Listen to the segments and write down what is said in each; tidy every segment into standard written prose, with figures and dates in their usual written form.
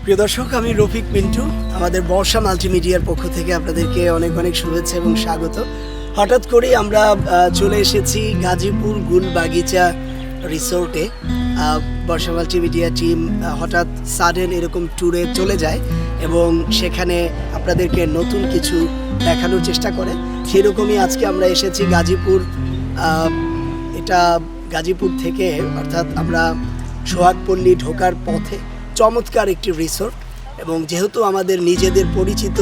প্রিয় দর্শক, আমি রফিক মিন্টু। আমাদের বর্ষা মাল্টিমিডিয়ার পক্ষ থেকে আপনাদেরকে অনেক অনেক শুভেচ্ছা এবং স্বাগত। হঠাৎ করেই আমরা চলে এসেছি গাজীপুর গুলবাগিচা রিসোর্টে। বর্ষা মাল্টিমিডিয়া টিম হঠাৎ সাডেন এরকম ট্যুরে চলে যায় এবং সেখানে আপনাদেরকে নতুন কিছু দেখানোর চেষ্টা করে। সেরকমই আজকে আমরা এসেছি গাজীপুর। এটা গাজীপুর থেকে, অর্থাৎ আমরা সোহাগপল্লী ঢোকার পথে চমৎকার একটি রিসোর্ট, এবং যেহেতু আমাদের নিজেদের পরিচিত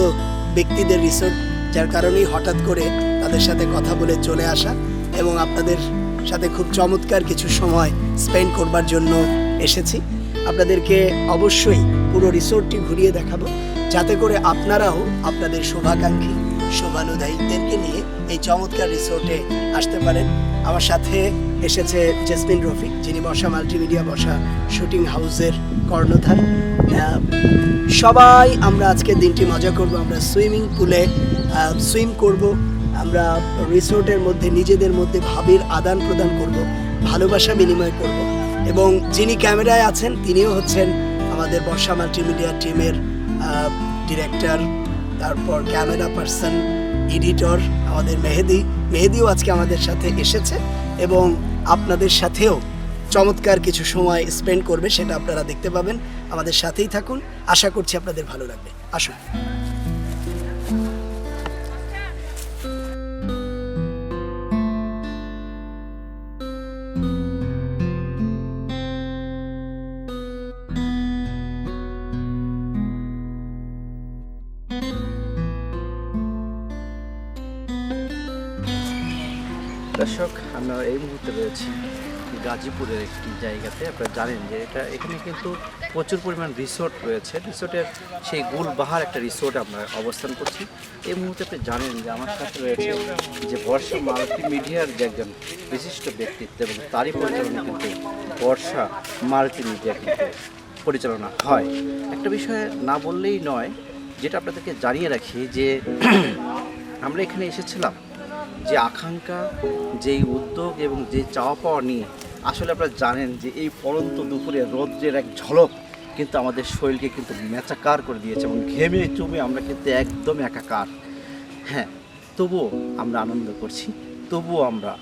ব্যক্তিদের রিসোর্ট, যার কারণেই হঠাৎ করে তাদের সাথে কথা বলে চলে আসা এবং আপনাদের সাথে খুব চমৎকার কিছু সময় স্পেন্ড করবার জন্য এসেছি। আপনাদেরকে অবশ্যই পুরো রিসোর্টটি ঘুরিয়ে দেখাবো, যাতে করে আপনারাও আপনাদের শুভাকাঙ্ক্ষী শুভানুদায়ীদেরকে নিয়ে এই চমৎকার রিসোর্টে আসতে পারেন। আমার সাথে এসেছে জেসমিন রফিক, যিনি বর্ষা মাল্টিমিডিয়া বর্ষা শুটিং হাউসের কর্ণধার। সবাই আমরা আজকের দিনটি মজা করব। আমরা সুইমিং পুলে সুইম করব, আমরা রিসোর্টের মধ্যে নিজেদের মধ্যে ভাবের আদান প্রদান করব, ভালোবাসা বিনিময় করব। এবং যিনি ক্যামেরায় আছেন তিনিও হচ্ছেন আমাদের বর্ষা মাল্টিমিডিয়া টিমের ডিরেক্টর, তারপর ক্যামেরা পার্সন, এডিটর আমাদের মেহেদিও আজকে আমাদের সাথে এসেছে এবং আপনাদের সাথেও চমৎকার কিছু সময় স্পেন্ড করবে, সেটা আপনারা দেখতে পাবেন। আমাদের সাথেই থাকুন, আশা করছি আপনাদের ভালো লাগবে। আসুন। দর্শক, আমরা এই মুহূর্তে রয়েছি গাজীপুরের একটি জায়গাতে। আপনারা জানেন যে এখানে কিন্তু প্রচুর পরিমাণ রিসোর্ট রয়েছে। রিসোর্টের সেই গুলবাহার একটা রিসোর্টে আমরা অবস্থান করছি। এই মুহূর্তে আপনি জানেন যে আমার সাথে রয়েছে যে বর্ষা মাল্টিমিডিয়ার যে একজন বিশিষ্ট ব্যক্তিত্ব, এবং তারই পরিচালনা কিন্তু বর্ষা মাল্টিমিডিয়া কিন্তু পরিচালনা হয়। একটা বিষয় না বললেই নয়, যেটা আপনাদেরকে জানিয়ে রাখি যে আমরা এখানে এসেছিলাম যে আকাঙ্ক্ষা, যেই উদ্যোগ এবং যে চাওয়া পাওয়া নিয়ে। আসলে আপনারা জানেন যে এই পড়ন্ত দুপুরে রৌদ্রের এক ঝলক কিন্তু আমাদের শরীরকে কিন্তু মেচাকার করে দিয়েছে, এবং ঘেমে চুমে আমরা কিন্তু একদম একাকার। হ্যাঁ, তবুও আমরা আনন্দ করছি, তবুও আমরা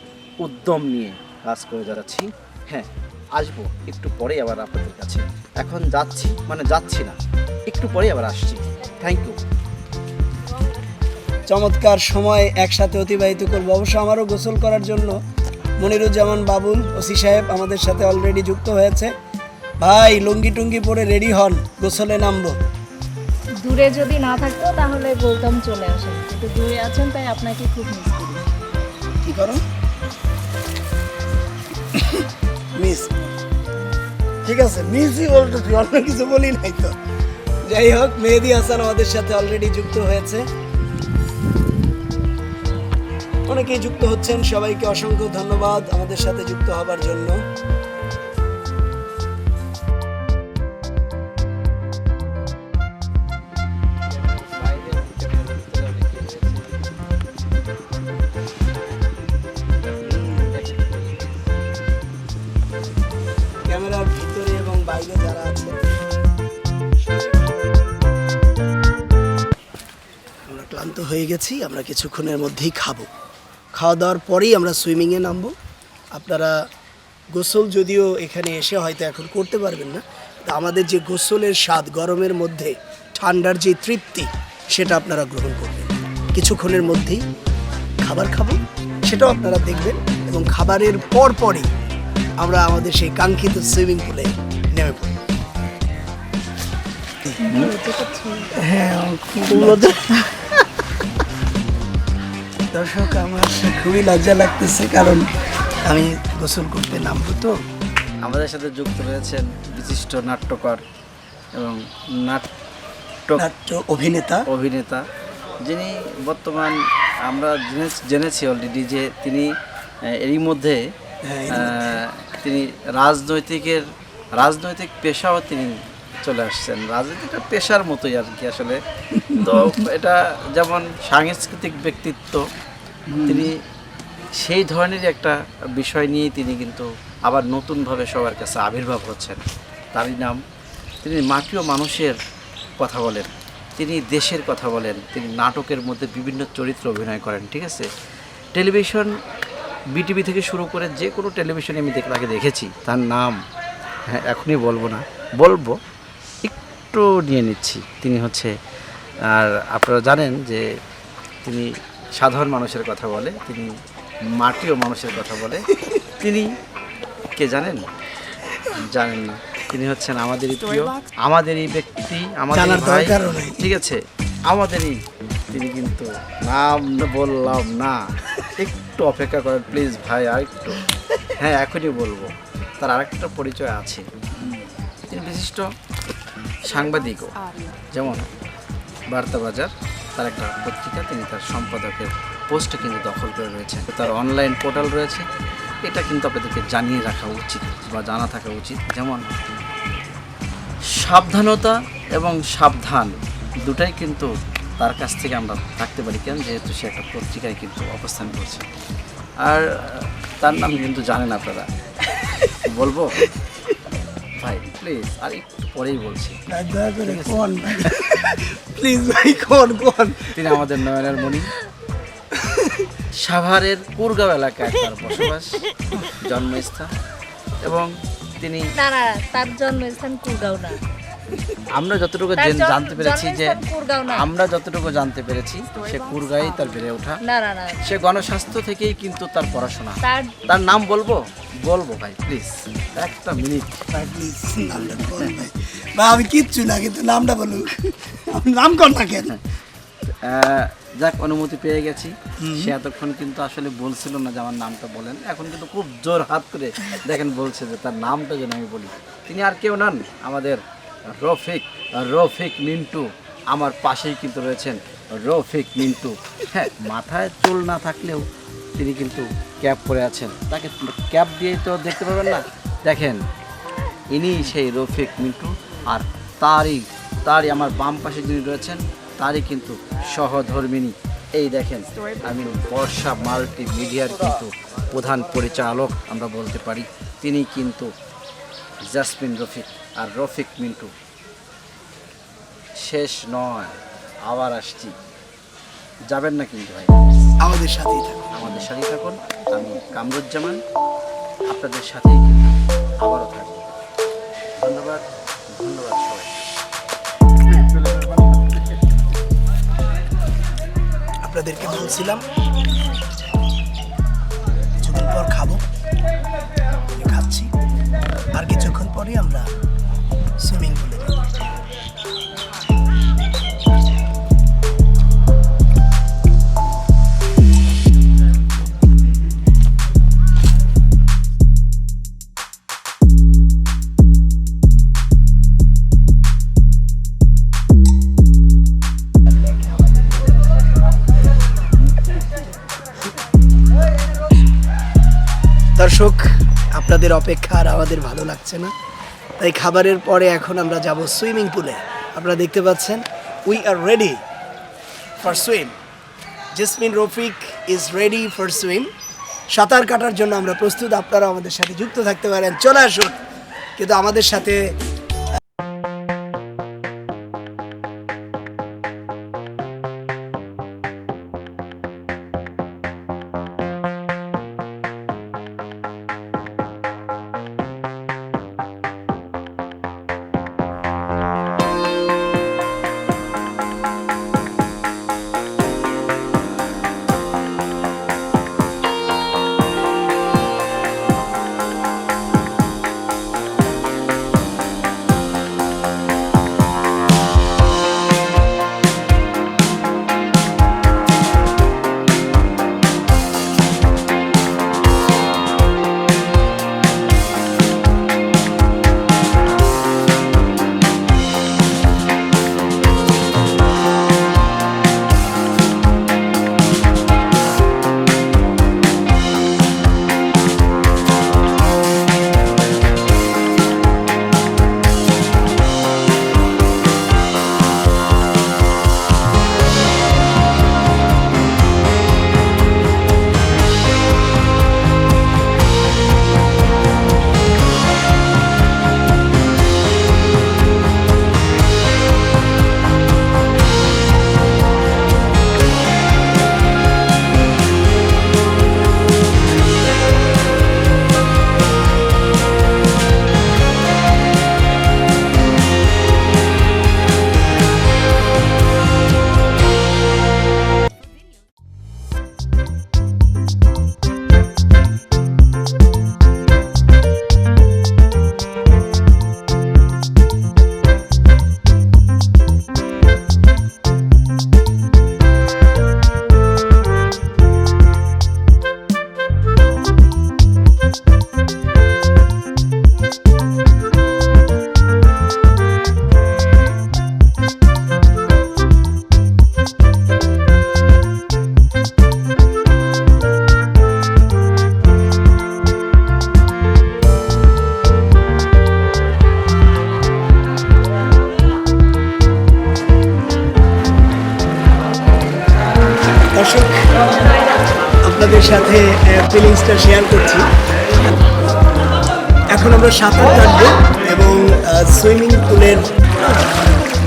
উদ্যম নিয়ে কাজ করে যাচ্ছি। হ্যাঁ, আসবো একটু পরেই আবার আপনাদের কাছে। এখন যাচ্ছি না, একটু পরেই আবার আসছি। Thank you. চমৎকার সময় একসাথে অতিবাহিত করব। অবশ্য আমারও গোসল করার জন্য মনিরুজ্জামান বাবুল ওসি সাহেব আমাদের সাথে অলরেডি যুক্ত হয়েছে। ভাই, লুঙ্গি টুঙ্গি পরে রেডি হন, গোসলে নামবো। দূরে যদি না থাকতো তাহলে বলতাম চলে আসেন, কিন্তু দূরে আছেন তাই আপনাকে খুব মিস করি। কি করো? মিস? ঠিক আছে, মিসই বলতেছি, অন্য কিছু বলি নাই তো। যাই হোক, মেহেদি হাসান আমাদের সাথে অলরেডি যুক্ত হয়েছে, অনেকেই যুক্ত হচ্ছেন। সবাইকে অসংখ্য ধন্যবাদ আমাদের সাথে যুক্ত হবার জন্য। ক্যামেরার ভিতরে এবং বাইরে যারা আছে, আমরা ক্লান্ত হয়ে গেছি। আমরা কিছুক্ষণের মধ্যেই খাওয়া দাওয়ার পরেই আমরা সুইমিংয়ে নামবো। আপনারা গোসল যদিও এখানে এসে হয়তো এখন করতে পারবেন না, তা আমাদের যে গোসলের স্বাদ, গরমের মধ্যে ঠান্ডার যে তৃপ্তি, সেটা আপনারা গ্রহণ করবেন। কিছুক্ষণের মধ্যেই খাবার খাবো, সেটাও আপনারা দেখবেন, এবং খাবারের পরই আমরা আমাদের সেই কাঙ্ক্ষিত সুইমিং পুলে নেমে পড়ব। হ্যাঁ, দর্শক, আমার খুবই লজ্জা লাগতেছে, কারণ আমি গোসল করতে নামবো। তো আমাদের সাথে যুক্ত রয়েছেন বিশিষ্ট নাট্যকার এবং নাট্য অভিনেতা, যিনি বর্তমান আমরা জেনেছি অলরেডি যে তিনি এরই মধ্যে তিনি রাজনৈতিক পেশাও তিনি চলে আসছেন। রাজনীতিটা পেশার মতোই আর কি আসলে। তো এটা যেমন সাংস্কৃতিক ব্যক্তিত্ব, তিনি সেই ধরনেরই একটা বিষয় নিয়েই তিনি কিন্তু আবার নতুনভাবে সবার কাছে আবির্ভাব হচ্ছেন। তারই নাম তিনি মাটি ও মানুষের কথা বলেন, তিনি দেশের কথা বলেন, তিনি নাটকের মধ্যে বিভিন্ন চরিত্র অভিনয় করেন, ঠিক আছে। টেলিভিশন বিটিভি থেকে শুরু করে যে কোনো টেলিভিশনে আমি তাকে দেখেছি। তার নাম হ্যাঁ এখনই বলবো না, বলবো একটু নিয়ে নিচ্ছি। তিনি হচ্ছে, আর আপনারা জানেন যে তিনি সাধারণ মানুষের কথা বলে, তিনি মাটি ও মানুষের কথা বলে। তিনি কে জানেন? জানেন না। তিনি হচ্ছেন আমাদেরই প্রিয়, আমাদেরই ব্যক্তি, আমাদেরই ভাই, ঠিক আছে, আমাদেরই। তিনি কিন্তু নাম বললাম না, একটু অপেক্ষা করেন প্লিজ ভাই, আরেকটু। হ্যাঁ এখনই বলবো। তার আরেকটা পরিচয় আছে, তিনি বিশিষ্ট সাংবাদিকও। যেমন বার্তাবাজার তার একটা পত্রিকা, তিনি তার সম্পাদকের পোস্টে কিন্তু দখল করে রয়েছে। তার অনলাইন পোর্টাল রয়েছে, এটা কিন্তু আপনাদেরকে জানিয়ে রাখা উচিত বা জানা থাকা উচিত। যেমন সাবধানতা এবং সাবধান দুটাই কিন্তু তার কাছ থেকে আমরা থাকতে পারি, কেন যেহেতু সে একটা পত্রিকায় কিন্তু অবস্থান করছে। আর তার নাম কিন্তু জানেন আপনারা, বলবো ভাই প্লিজ, আর একটু পরেই বলছি প্লিজ ভাই, কোন তিনি আমাদের নয়নের মণি, সাভারের কুরগাঁও এলাকায় তার বসবাস, জন্মস্থান। এবং তিনি না না, তার জন্মস্থান কুরগাঁও না। আমরা যতটুকু জানতে পেরেছি যে সে কুরগাঁওই তার বেড়ে ওঠা। না না না, সে গণস্বাস্থ্য থেকেই কিন্তু তার পড়াশোনা। তার নাম বলবো ভাই প্লিজ, একটা মিনিট প্লিজ নামটা কোন ভাই? বা আমি কিচ্ছু না, কিন্তু নামটা বলুন, নাম কর না কেন? যাক, অনুমতি পেয়ে গেছি। সে এতক্ষণ কিন্তু আসলে বলছিল না যে আমার নামটা বলেন, এখন কিন্তু খুব জোর হাত করে দেখেন বলছে যে তার নামটা যেন আমি বলি। তিনি আর কেউ নন, আমাদের রফিক মিন্টু। আমার পাশেই কিন্তু রয়েছেন রফিক মিন্টু। হ্যাঁ, মাথায় চুল না থাকলেও তিনি কিন্তু ক্যাপ পরে আছেন, তাকে ক্যাপ দিয়ে তো দেখতে পাবেন না। দেখেন, ইনি সেই রফিক মিন্টু। আর তারই আমার বাম পাশে যিনি রয়েছেন, তারই কিন্তু সহধর্মিনী। এই দেখেন, আমি বর্ষা মাল্টিমিডিয়ার কিন্তু প্রধান পরিচালক আমরা বলতে পারি। তিনি কিন্তু জাসমিন রফিক আর রফিক মিন্টু। শেষ নয়, আবার আসছি, যাবেন না কিন্তু ভাই, আমাদের সাথেই থাকুন। আমি কামরুজ্জামান, আপনাদের সাথেই কিন্তু আবারও থাকবো। ধন্যবাদ সবাই। আপনাদেরকে বলছিলাম কিছুদিন পর খাবো, খাচ্ছি, আর কিছুক্ষণ পরে আমরা সুইমিং পুলে যাব। দর্শক, আপনাদের অপেক্ষা আর আমাদের ভালো লাগছে না, তাই খাবারের পরে এখন আমরা যাব সুইমিং পুলে। আপনারা দেখতে পাচ্ছেন, we are ready for swim. Jasmine Rafiq is ready for swim. সাঁতার কাটার জন্য আমরা প্রস্তুত। আপনারা আমাদের সাথে যুক্ত থাকতে পারেন, চলে আসুন। কিন্তু আমাদের সাথে আপনাদের সাথে ফিলিংসটা শেয়ার করছি। এখন আমরা সাঁতার কাটবো এবং সুইমিং পুলের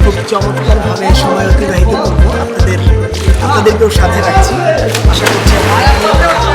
খুব চমৎকারভাবে সময় অতিবাহিত করবো। আপনাদেরকেও সাথে রাখছি, আশা করছি